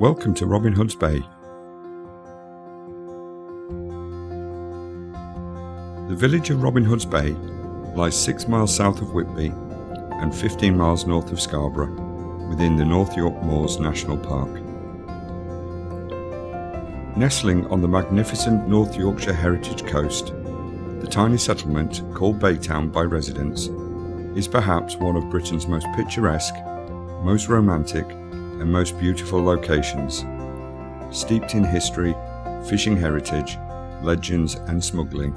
Welcome to Robin Hood's Bay. The village of Robin Hood's Bay lies 6 miles south of Whitby and 15 miles north of Scarborough, within the North York Moors National Park. Nestling on the magnificent North Yorkshire heritage coast, the tiny settlement, called Baytown by residents, is perhaps one of Britain's most picturesque, most romantic and most beautiful locations, steeped in history, fishing heritage, legends and smuggling.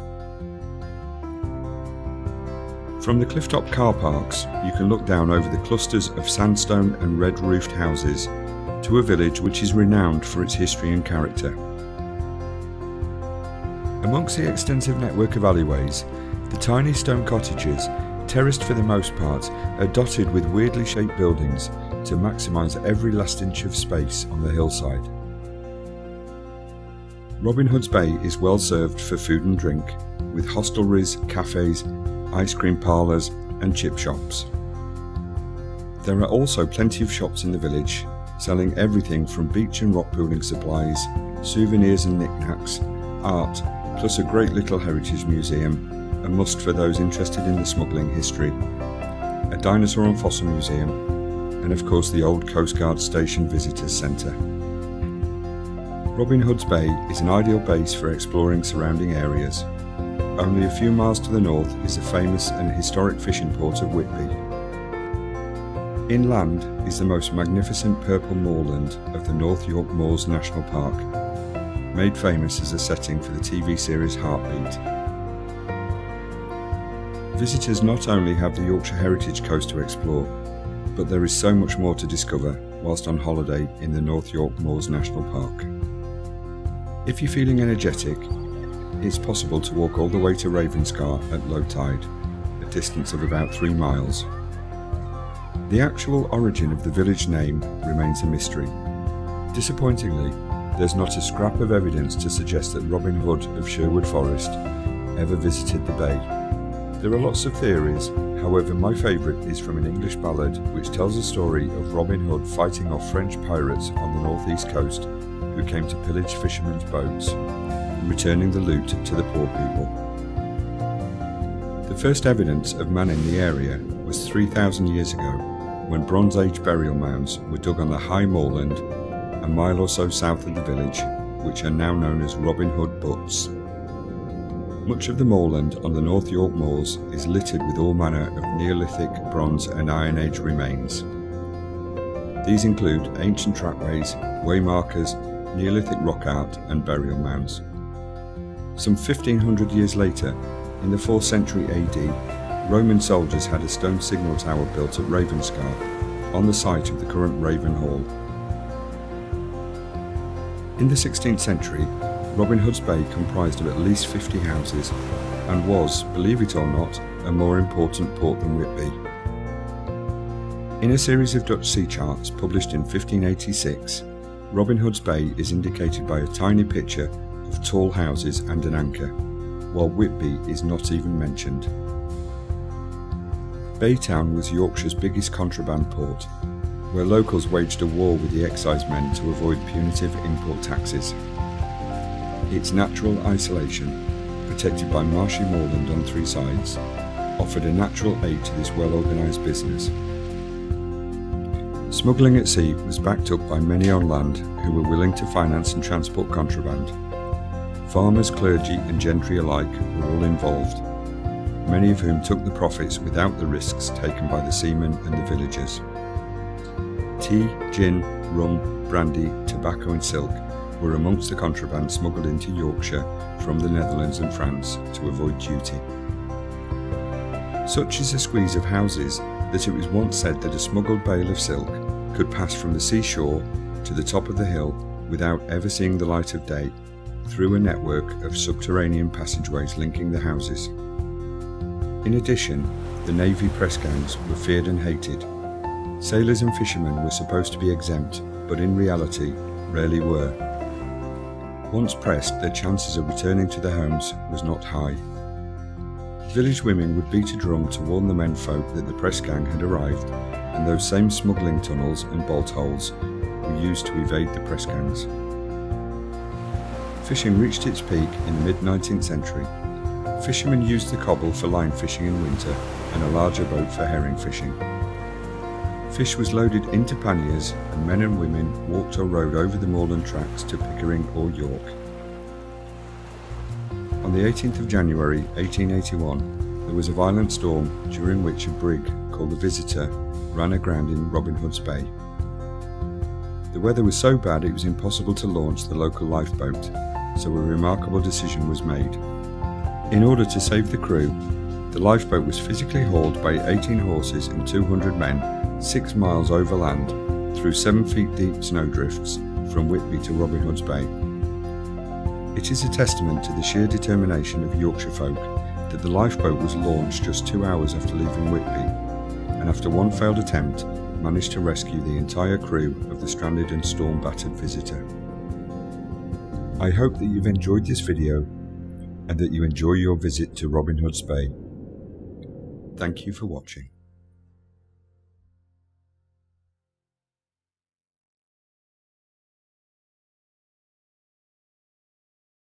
From the clifftop car parks, you can look down over the clusters of sandstone and red-roofed houses to a village which is renowned for its history and character. Amongst the extensive network of alleyways, the tiny stone cottages, terraced for the most part, are dotted with weirdly shaped buildings to maximise every last inch of space on the hillside. Robin Hood's Bay is well served for food and drink, with hostelries, cafes, ice cream parlours and chip shops. There are also plenty of shops in the village, selling everything from beach and rock pooling supplies, souvenirs and knickknacks, art, plus a great little heritage museum, a must for those interested in the smuggling history, a dinosaur and fossil museum, and of course the old Coast Guard Station Visitors Centre. Robin Hood's Bay is an ideal base for exploring surrounding areas. Only a few miles to the north is the famous and historic fishing port of Whitby. Inland is the most magnificent purple moorland of the North York Moors National Park, made famous as a setting for the TV series Heartbeat. Visitors not only have the Yorkshire heritage coast to explore, but there is so much more to discover whilst on holiday in the North York Moors National Park. If you're feeling energetic, it's possible to walk all the way to Ravenscar at low tide, a distance of about 3 miles. The actual origin of the village name remains a mystery. Disappointingly, there's not a scrap of evidence to suggest that Robin Hood of Sherwood Forest ever visited the bay. There are lots of theories, however my favourite is from an English ballad which tells the story of Robin Hood fighting off French pirates on the northeast coast who came to pillage fishermen's boats, returning the loot to the poor people. The first evidence of man in the area was 3,000 years ago, when Bronze Age burial mounds were dug on the high moorland a mile or so south of the village, which are now known as Robin Hood Butts. Much of the moorland on the North York Moors is littered with all manner of Neolithic, Bronze and Iron Age remains. These include ancient trackways, waymarkers, Neolithic rock art and burial mounds. Some 1500 years later, in the 4th century AD, Roman soldiers had a stone signal tower built at Ravenscar, on the site of the current Raven Hall. In the 16th century, Robin Hood's Bay comprised of at least 50 houses and was, believe it or not, a more important port than Whitby. In a series of Dutch sea charts published in 1586, Robin Hood's Bay is indicated by a tiny picture of tall houses and an anchor, while Whitby is not even mentioned. Baytown was Yorkshire's biggest contraband port, where locals waged a war with the excisemen to avoid punitive import taxes. Its natural isolation, protected by marshy moorland on 3 sides, offered a natural aid to this well-organised business. Smuggling at sea was backed up by many on land who were willing to finance and transport contraband. Farmers, clergy and gentry alike were all involved, many of whom took the profits without the risks taken by the seamen and the villagers. Tea, gin, rum, brandy, tobacco and silk were amongst the contraband smuggled into Yorkshire from the Netherlands and France to avoid duty. Such is the squeeze of houses that it was once said that a smuggled bale of silk could pass from the seashore to the top of the hill without ever seeing the light of day, through a network of subterranean passageways linking the houses. In addition, the Navy press gangs were feared and hated. Sailors and fishermen were supposed to be exempt, but in reality rarely were. Once pressed, their chances of returning to their homes was not high. Village women would beat a drum to warn the menfolk that the press gang had arrived, and those same smuggling tunnels and bolt holes were used to evade the press gangs. Fishing reached its peak in the mid-19th century. Fishermen used the cobble for line fishing in winter and a larger boat for herring fishing. Fish was loaded into panniers and men and women walked or rowed over the moorland tracks to Pickering or York. On the 18th of January 1881, there was a violent storm during which a brig called the Visitor ran aground in Robin Hood's Bay. The weather was so bad it was impossible to launch the local lifeboat, so a remarkable decision was made. In order to save the crew, the lifeboat was physically hauled by 18 horses and 200 men 6 miles overland through 7 feet deep snowdrifts from Whitby to Robin Hood's Bay. It is a testament to the sheer determination of Yorkshire folk that the lifeboat was launched just 2 hours after leaving Whitby, and after one failed attempt, managed to rescue the entire crew of the stranded and storm-battered Visitor. I hope that you've enjoyed this video and that you enjoy your visit to Robin Hood's Bay. Thank you for watching.